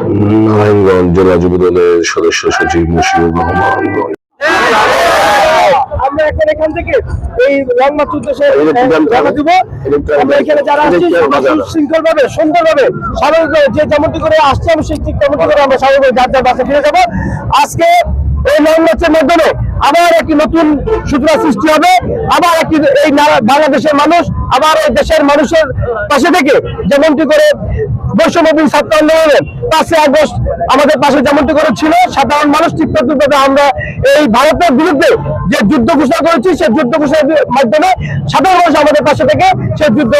নারায়ণগঞ্জ জেলা যুবদলের সদস্য সচিব মশিউর রহমান। আমরা এখন এখান থেকে এই লং মার্চ উদ্দেশ্যে রওনা দিব। আমরা এখানে যারা আসছি শৃঙ্খল ভাবে সুন্দর ভাবে স্বাভাবিকভাবে যে যেমনটি করে আসছি আমি সেই ঠিক তেমনটি করে আমরা স্বাভাবিকভাবে যার যার বাসে ফিরে যাবো। আজকে এই লং মার্চের মাধ্যমে আবার একটি নতুন সূচনা সৃষ্টি হবে। আবার একটি এই বাংলাদেশের মানুষ আবার এই দেশের মানুষের পাশে থেকে যেমনটি করে বৈষম্যবিহীন ছাত্র আন্দোলনের 5 আগস্ট আমাদের পাশে যেমনটি করে ছিল, সাধারণ মানুষ ঠিক তদ্রুপভাবে আমরা এই ভারতের বিরুদ্ধে যে যুদ্ধ ঘোষণা করেছি সেই যুদ্ধ ঘোষণার মাধ্যমে সাধারণ মানুষ আমাদের পাশে থেকে সেই যুদ্ধ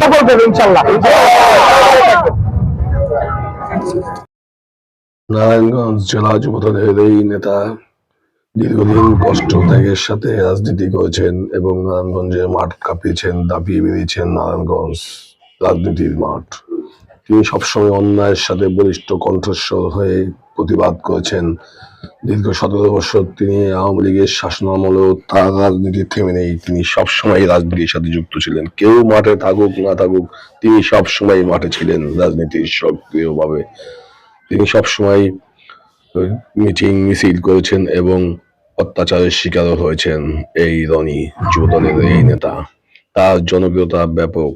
সফল করবে ইনশাল্লাহ। নারায়ণগঞ্জ জেলা যুবদলের এই নেতা দীর্ঘদিন কষ্ট ত্যাগের সাথে রাজনীতি করেছেন এবং নারায়ণগঞ্জের মাঠ কাঁপিয়েছেন, দাপিয়ে বেরিয়েছেন নারায়ণগঞ্জ রাজনীতির মাঠ। তিনি সবসময় অন্যায়ের সাথে বলিষ্ঠ কণ্ঠস্বর হয়ে প্রতিবাদ করেছেন। দীর্ঘ 17 বছর তিনি আওয়ামী লীগের শাসনামলেও তার রাজনীতি থেমে নেই। তিনি সবসময় রাজনীতির সাথে যুক্ত ছিলেন। কেউ মাঠে থাকুক না থাকুক, তিনি সবসময় মাঠে ছিলেন রাজনীতির সক্রিয়ভাবে। তিনি সবসময় মিটিং মিছিল করেছেন এবং অত্যাচারের শিকারও হয়েছেন এই রনি যুবদলের এই নেতা। তার জনপ্রিয়তা ব্যাপক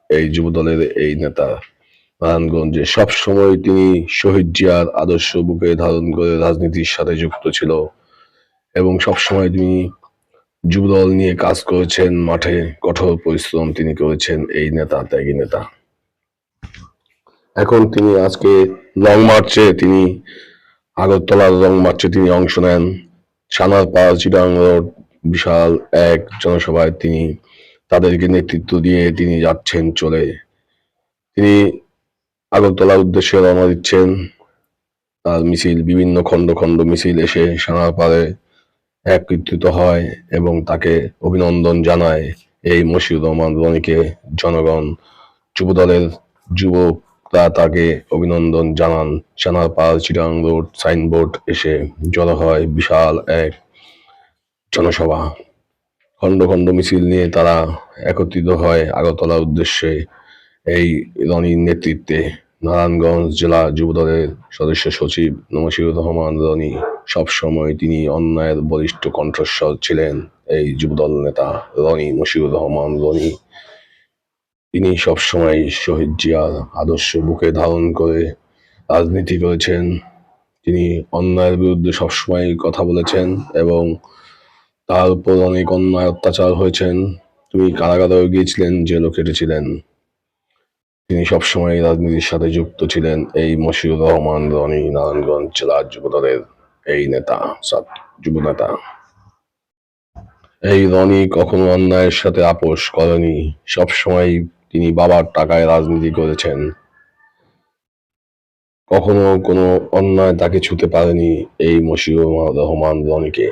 এই যুবদলের এই নেতা। নারায়ণগঞ্জে সবসময় তিনি শহীদ জিয়ার আদর্শ বুকে ধারণ করে রাজনীতির সাথে যুক্ত ছিল এবং সবসময় তিনি যুবদল নিয়ে কাজ করেছেন। মাঠে কঠোর পরিশ্রম তিনি করেছেন এই নেতা, ত্যাগী নেতা। এখন তিনি আজকে লং মার্চে তিনি আগরতলার লং মার্চে তিনি অংশ নেন। সানারপাড় চিটাং রোড বিশাল এক জনসভায় তিনি তাদেরকে নেতৃত্ব দিয়ে তিনি যাচ্ছেন চলে। তিনি আগরতলার উদ্দেশ্যে রওনা দিচ্ছেন। তার মিছিল বিভিন্ন খণ্ড খণ্ড মিছিল এসে সানারপাড়ে একত্রিত হয় এবং তাকে অভিনন্দন জানায়। এই মশিউর রহমান রনিকে জনগণ, যুবদলের যুবকরা তাকে অভিনন্দন জানান। সানারপাড় চিটাং রোড সাইনবোর্ড এসে জড়ো হয় বিশাল এক জনসভা। খণ্ড খণ্ড মিছিল নিয়ে তারা একত্রিত হয় আগরতলার উদ্দেশ্যে। এই রনির নেতৃত্বে নারায়ণগঞ্জ জেলা যুবদলের সদস্য সচিব মশিউর রহমান রনি সবসময় তিনি অন্যায়ের বলিষ্ঠ কণ্ঠস্বর ছিলেন। এই যুবদল নেতা রনি মশিউর রহমান রনি তিনি সবসময় শহীদ জিয়ার আদর্শ বুকে ধারণ করে রাজনীতি করেছেন। তিনি অন্যায়ের বিরুদ্ধে সবসময় কথা বলেছেন এবং তার উপর অনেক অন্যায় অত্যাচার হয়েছেন। তিনি কারাগারেও গিয়েছিলেন, জেলও কেটেছিলেন। তিনি সবসময় রাজনীতির সাথে যুক্ত ছিলেন। এই মশিউর রহমান রনি নারায়ণগঞ্জ জেলা যুবদলের এই নেতা, যুব নেতা। এই রনি কখনো অন্যায়ের সাথে আপোষ করেনি। সবসময় তিনি বাবার টাকায় রাজনীতি করেছেন। কখনো কোনো অন্যায় তাকে ছুঁতে পারেনি এই মশিউর রহমান রনিকে।